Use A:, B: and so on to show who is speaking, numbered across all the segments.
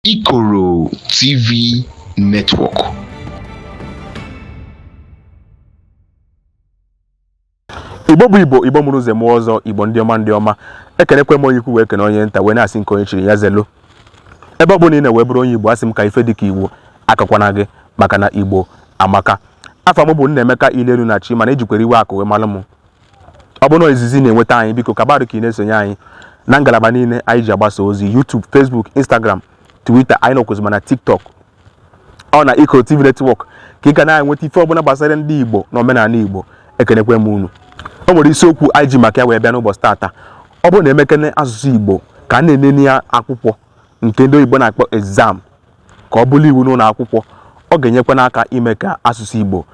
A: IKOROTV Network.
B: Igbo bụ Igbo, Igbo mụrụ ụzọ mụọ ọzọ, Igbo ndị ọma ekenekwe m onye ikwu wee kene onye nta wee na-asị nke onye chiri ya zelo. Ebe ọ bụ na ị na-wee bụrụ onye Igbo, asị m ka ife dịka Igbo akakwana gị maka na Igbo amaka. Afọ m bụ Nnaemeka Ilelu na Chi, mana ejikwere iwe akụ wee malụ m. Ọ bụ na izizi na-enweta anyị, biko kabarụ ka ị na-esonye anyị na ngalaba niile anyị ji agbasa ozi: YouTube, Facebook, Instagram, Twitter, anyị nọkwụzi mana TikTok. Ọ na IKOROTV Network ka ị ga na-enweta ife ọbụla gbasara ndị Igbo na omenala Igbo. Ekenekwe m unu. O nwere isiokwu anyị ji maka ya wee bịa n'ụbọchị tata. Ọ bụrụ na emekene asụsụ Igbo ka a na-enene ya akwụkwọ nke ndị oyibo na-akpọ exam ka ọ bụrụ iwu n'ụlọ akwụkwọ, ọ ga-enyekwa n'aka ime ka asụsụ Igbo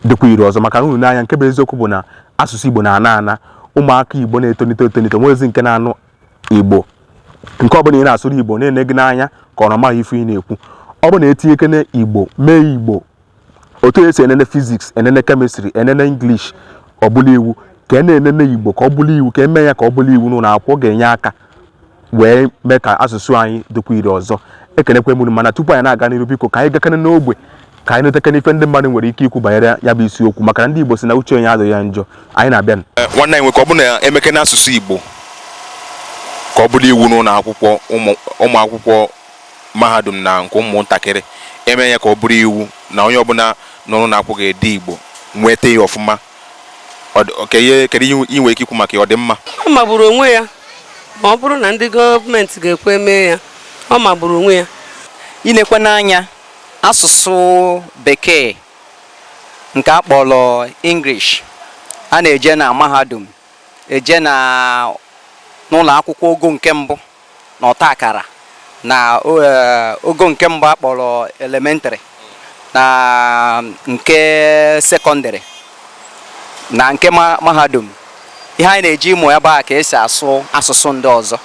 B: dịkwa ire ọzọ. Maka unu n'anya, nke bụ eziokwu bụ na asụsụ Igbo na-ana ụmụaka Igbo na-etonite nwezi nke na-anụ Igbo. Nke ọ bụla ị na-asụrụ Igbo na-ene gị n'anya ka ọ na amaghị ife ị na-ekwu. Ọ bụ na etinyekene Igbo mee Igbo otu esi enene physics, enene chemistry, enene English, ọ bụla iwu ka na-enene Igbo ka ọ bụla iwu ka eme ya ka ọ bụla iwu n'ụlọ akwụkwọ ga-enye aka wee mee ka asụsụ anyị dịkwa ire ọzọ. Ekenekwe m unu, mana tupu anyị na-aga n'iru, biko ka anyị gakene n'ogbe ka anyị netekene ife ndị mmadụ nwere ike ikwu banyere ya bụ isiokwu, maka na ndị Igbo si na uche onye adịghị ya njọ. Anyị na-abịa.
C: Nwanne anyị nwe ka ọ bụ na emekene asụsụ Igbo ka ọ bụla iwu n'ụlọ akwụkwọ ụmụ akwụkwọ mahadum na nke ụmụntakịrị, eme ya ka ọ bụrụ iwu na onye ọbụla nọ n'ụlọ akwụkwọ ga-ede Igbo nweta ya ọfụma. Kedu inwe ike ikwu maka ọ dị mma?
D: Ọ magburu onwe ya ma ọ bụrụ na ndị gọọmenti ga-ekwe mee ya. Ọ magburu onwe ya.
E: Inekwe n'anya asụsụ bekee nke akpọrọ English, a na-eje na mahadum, eje na n'ụlọ akwụkwọ ogo nke mbụ na ọta akara na ogo nke mbụ akpọrọ elementary na nke sekọndịrị na nke mahadum. Ihe anyị na-eji ịmụ ebe a ka esi asụ asụsụ ndị ọzọ.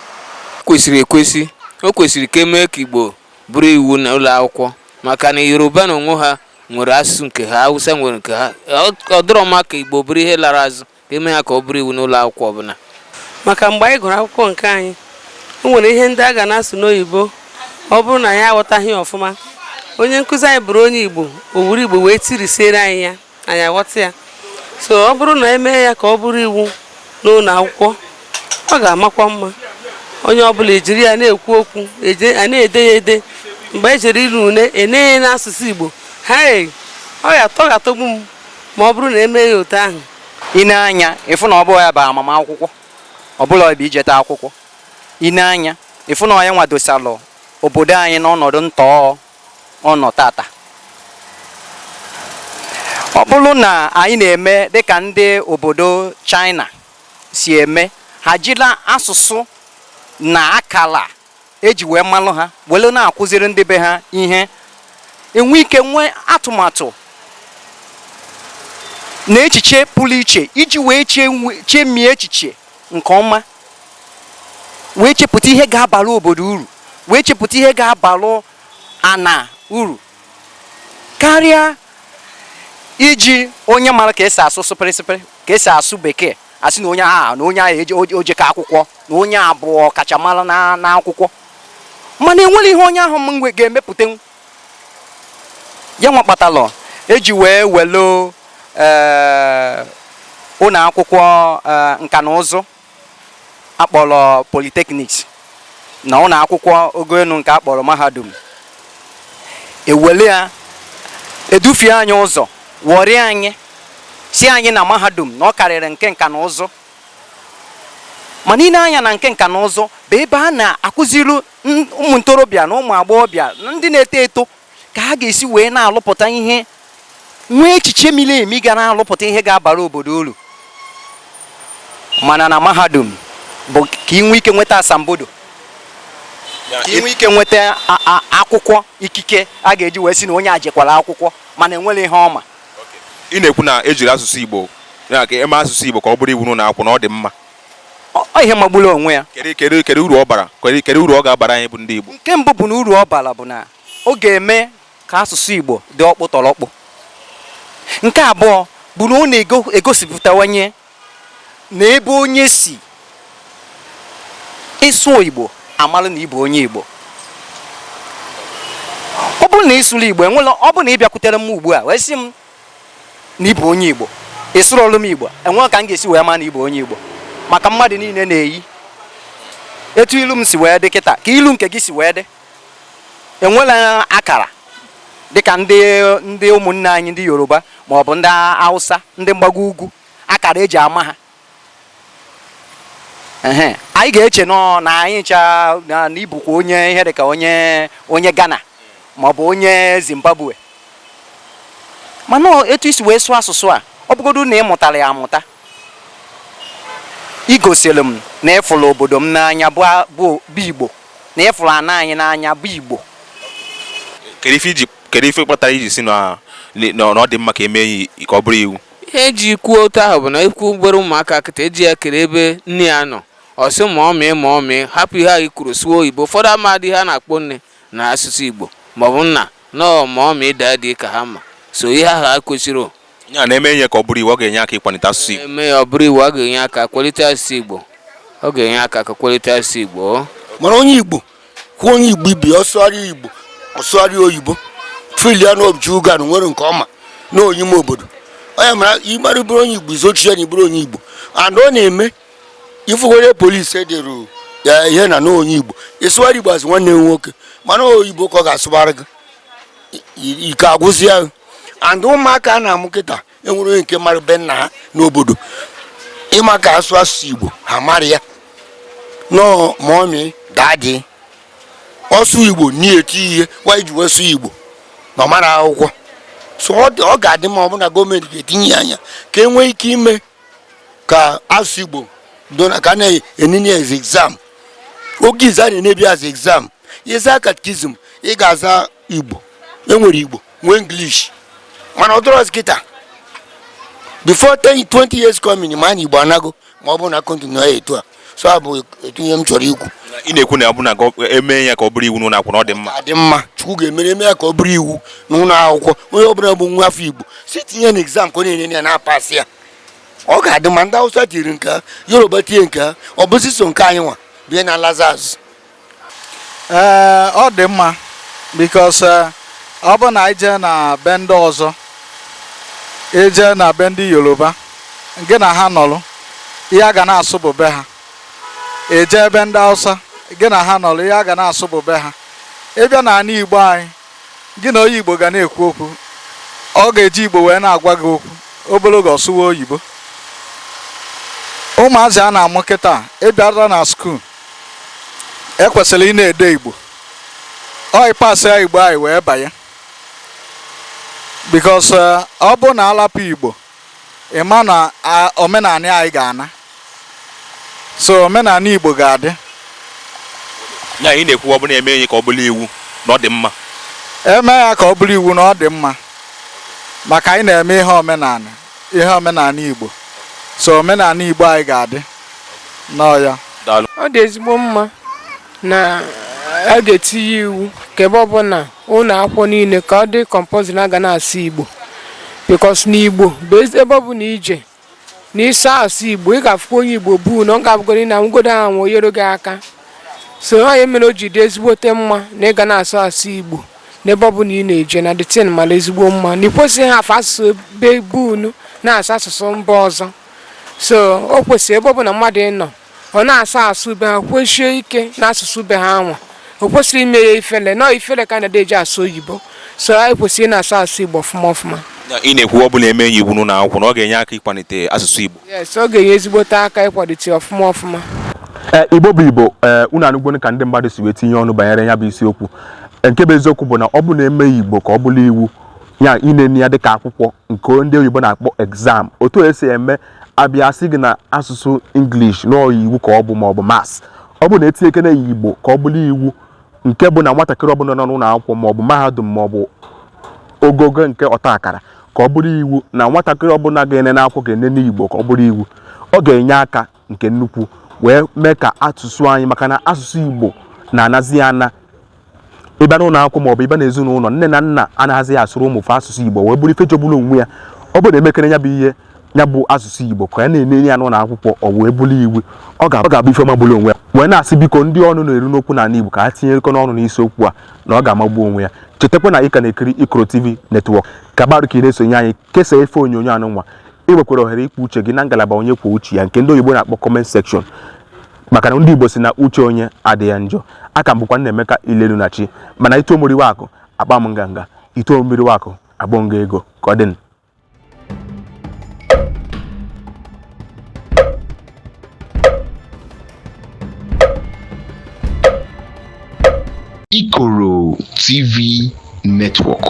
F: O kwesịrị ka emee ka Igbo bụrụ iwu na ụlọ akwụkwọ, maka na Yoruba na onwe ha nwere asụsụ nke ha, Hausa nwere nke ha. Ọ dịrọ mma ka Igbo bụrụ ihe lara azụ, ka eme ya ka ọ bụrụ iwu n'ụlọ akwụkwọ ọbụla.
D: Maka mgbe anyị gụrụ akwụkwọ nke anyị, o nwere ihe ndị a ga na-asụ n'oyibo. Ọ bụrụ na ya aghọtaghị ọfụma, onye nkụzi anyị bụrụ onye Igbo, o wuru Igbo wee tirisiere anyị ya, anyị aghọta ya. So ọ bụrụ na emee ya ka ọ bụrụ iwu n'ụlọ akwụkwọ, ọ ga-amakwa mma. Onye ọbụla ejiri ya na-ekwu okwu, a na-ede ya ede. Mgbe ejiri ilu une enye ya n'asụsụ Igbo, ọ ga-atọgbu m ma ọ bụrụ na emee ya otu ahụ.
E: Ine anya ịfụ na ọ bụ ya bụ amamakwụkwọ, ọ bụla bụ ijeta akwụkwọ. Ine anya ịfụ na onye nwadosalụ obodo anyị n'ọnọdụ ntọọ ọnọ tata. Ọ bụrụ na anyị na-eme dịka ndị obodo China si eme, ha jila asụsụ na akala eji wee malụ ha wele na-akụziri ndị be ha ihe, enwe ike nwee atụmatụ na echiche pụrụ iche iji wee chemie echiche nke ọma, wee chepụta ihe ga-abara obodo uru, wee chepụta ihe ga-abalụ ana uru, karịa iji onye mara ka esi asụ sụpịrịsịpịrị, ka esi asụ bekee, asị na onye ahụ oje ka akwụkwọ, na onye abụọ kachamara na akwụkwọ, mana enwere ihe onye ahụ mgbe ga-emepụta ya. Nwa kpatalụ eji wee welo ụlọ akwụkwọ nka na ụzụ akpọrọ polytechnics na ụlọ akwụkwọ ogo elu nke akpọrọ mahadum, ewele ya edufie anyị ụzọ, wọrị anyị si anyị na mahadum na ọ karịrị nke nka na ụzụ. Mana ị na-anya na nke nka na ụzụ bụ ebe a na-akụziri ụmụ ntorobịa na ụmụ agbọghọbịa na ndị na-eto eto ka ha ga-esi wee na-alụpụta ihe, nwee echiche miri emi ga na-alụpụta ihe ga-abara obodo uru. Mana na mahadum bụ ka ị nwee ike nweta asambodo, ka ị nwee ike nweta akwụkwọ ikike a ga-eji wee si na onye ajekwara akwụkwọ mana enwere ihe ọma.
C: Ị na-ekwu na ejiri asụsụ Igbo ya ka eme asụsụ Igbo ka ọ bụrụ iwu n'ụlọ akwụkwọ na ọ dị mma.
E: Ọ ihe magburu onwe ya.
C: Kedu uru ọ bara? Kedu uru ọ ga-abara anyị bụ ndị Igbo?
E: Nke mbụ bụ na uru ọ bara bụ na ọ ga-eme ka asụsụ Igbo dị ọkpụtọrọkpụ. Nke abụọ bụ na ọ na-egosipụtawanye na ebe onye si ịsụ Igbo amalụ na ịbụ onye Igbo. bụrụ na ịsụrụ Igbo enwela ọ bụrụ na ị bịakwutere m ugbu a wee sị m na ịbụ onye Igbo ịsụrụ olu m Igbo enwere ka m ga-esi wee ma na ịbụ onye Igbo maka mmadụ niile na-eyi etu ilu m si wee dị kịta ka ilu nke gị si wee dị enwela akara dịka ndị ụmụnne anyị ndị Yoruba ma ọ bụ ndị Hausa ndị mgbago ugwu akara eji ama ha anyị ga-eche na anyị ncha na ibukwa onye ihe dịka onye Ghana ma ọ bụ onye Zimbabwe mana etu isi wee sụọ asụsụ a ọ bụgodu na ị mụtara ya amụta igosiri m na ịfụrụ obodo m n'anya bụ Igbo na ịfụrụ ana anyị n'anya bụ Igbo.
C: kedu ife kpatara iji si na ọ dị mma ka emee ka ọ bụrụ iwu?
F: ihe eji kwuo otu ahụ bụ na ikwu gbere ụmụaka kịta eji ya kere ebe nne ya nọ ọsị ma ọmị hapụ ihe anyị kwuru sụọ oyibo ụfọdụ amadị ha na-akpọ nne na asụsụ Igbo maọbụ nna nọọ ma ọmị ịda dị ka ha ma so ihe ahụ ha kwesịrị
C: ya na-eme ihe ka ọ bụrụ iwu ọ ga-enye aka ịkwalite asụsụ Igbo.
F: eme ya ọ bụrụ iwu ọ ga-enye aka kwalite asụsụ Igbo ọ ga-enye aka ka kwalite asụsụ Igbo.
G: Mana onye Igbo kwuo onye Igbo ibi ọsụgharị Igbo ọsụgharị oyibo filia na obichi ụga na nwere nke ọma na onyime obodo onye mara ịmara bụrụ onye Igbo izochie na ibụrụ onye Igbo and ọ na-eme ifugwere polisi edere ya ihe na onye Igbo ịsụgharị Igbo azụ nwanne nwoke mana oyibo ka ọ ga-asụgharị gị ike agwụsị ya and ụmụaka a na-amụ kịta enwere onye nke mara be nna ha n'obodo ịma ka asụ asụsụ Igbo ha mara ya nọ mọmị dadị ọsụ Igbo na-eti ihe nwa iji wee sụ Igbo na ọmara akwụkwọ so ọ ga-adị ma ọ bụ na gọọmenti ga-etinye anya ka e nwee ike ime ka asụsụ Igbo dona ka na-enye as exam oge ize a na-enebi as exam ịza katikizm ị ga-aza Igbo enwere Igbo nwee English mana ọ dọrọ kịta before 20 years coming ma na Igbo anago ma ọ bụ na kọntinu ya etu a so abụ etu ihe m chọrọ ikwu.
C: Ị na-ekwu na ọ bụ na eme ya ka ọ bụrụ iwu n'ụlọ akwụkwọ na ọ dị mma.
G: Adị mma Chukwu ga-emere eme ya ka ọ bụrụ iwu n'ụlọ akwụkwọ onye ọbụla bụ nwa afọ Igbo si tinye na exam ka ọ na-enye ya na-apasị ya ọ ga-adị ma ndị Hausa tiri nke ha Yoruba tie nke ha ọ bụzi so nke anyị nwa bie na Lazarus.
H: Ọ dị mma because ọ bụ na ije na be ndị ọzọ eje na be ndị Yoruba nke na ha nọlụ ihe a ga na-asụ bụ be ha eje ebe ndị Hausa gị na ha nọrọ ihe a ga na-asụ bụ be ha ịbịa na ana Igbo anyị gị na onye Igbo ga na-ekwu okwu ọ ga-eji Igbo wee na-agwa gị okwu obologo ọsụwa oyibo ụmụazị a na-amụ kịta ịbịara na skuul ekwesịrị ị na-ede Igbo ọ ịpasị ya Igbo anyị wee banye because ọ bụ na alapụ Igbo ịma na omenala anyị ga-ana so omenala Igbo ga-adị
C: ya ị na-ekwu ọ bụ na-eme ihe ka ọ bụrụ iwu na ọ dị mma
H: eme ya ka ọ bụrụ iwu na ọ dị mma maka anyị na-eme ihe omenala Igbo so omenala Igbo anyị ga-adị n'ọya.
I: Ọ dị ezigbo mma na a ga-etinye iwu ka ebe ọbụla ụlọ akwụkwọ niile ka ọ dị compulsory na aga na-asụ Igbo because n'Igbo bụ ebe ọ bụ na ije n'ịsa asụ Igbo ị ga-afụkwa onye Igbo bụ na ọ ga-abụgoro na ngodo ahụ oyero gị aka so onye mere o ji dị ezigbote mma na ị ga na-asụ asụ Igbo n'ebe ọ bụ na ị na-eje na detin mara ezigbo mma na ị kwesịghị hafụ asụsụ ebe bunu na-asụ asụsụ mba ọzọ so o kwesịrị ebe ọ bụ na mmadụ ịnọ ọ na-asụ asụ be ha kwesie ike na asụsụ be ha nwa o kwesịrị ime ya ifele na ifele ka na-ede eji asụ oyibo so anyị kwesịrị na-asụ asụ Igbo ọfụma ọfụma.
C: Ị na-ekwu ọ bụ na-eme ya iwu n'ụlọ akwụkwọ na ọ ga-enye aka ịkwalite asụsụ Igbo.
I: Yes, ọ ga-enye ezigbote aka ịkwalite ọfụma ọfụma.
B: Igbo bụ Igbo unu anụgbo ka ndị mmadụ si wee tinye ọnụ banyere ya bụ isiokwu nke bụ eziokwu bụ na ọ bụ na-eme Igbo ka ọ bụrụ iwu ya inene ya dịka akwụkwọ nke ndị oyibo na-akpọ exam otu esi eme abịa sị gị na asụsụ English n'ọọ iwu ka ọ bụ maọbụ mas ọ bụ na etinye ekene Igbo ka ọ bụrụ iwu nke bụ na nwatakịrị ọbụla nọ n'ụlọ akwụkwọ maọbụ mahadum maọbụ ogogo nke ọta akara ka ọ bụrụ iwu na nwatakịrị ọbụla ga-ene n'akwụkwọ ga-ene Igbo ka ọ bụrụ iwu ọ ga-enye aka nke nnukwu wee mee ka asụsụ anyị maka na asụsụ Igbo na-anazi ana ịbịa n'ụlọ akwụkwọ maọbụ ịbịa n'ezinụlọ nne na nna anaghịzi asụrụ ụmụ fa asụsụ Igbo wee bụrụ ife jọgburu onwe ya ọ bụ na emekere ya bụ ihe ya bụ asụsụ Igbo ka ya na-enye ya n'ụlọ akwụkwọ ọ wee bụrụ iwu ọ ga-abụ ife magburu onwe ya wee na-asị biko ndị ọnụ na-eru n'okwu n'ala Igbo ka ha tinyekọ n'ọnụ n'isiokwu a na ọ ga-amagbu onwe ya. Chetakwa na ị ka na-ekiri IKOROTV netwọk ka barụ ka ị na-esonye anyị kesaa efe onyonyo anụnwa ị nwekwara ohere ikwu uche gị na ngalaba onye kwuo uche ya nke ndị oyibo na-akpọ comment section maka na ndị Igbo si na uche onye adịghị njọ. Aka m bụkwa Nnaemeka Ilelunachi mana ito mmiri wakụ akpa m nganga ito mmiri wakụ agbọ nga ego ka ọ dị.
A: IKOROTV Network.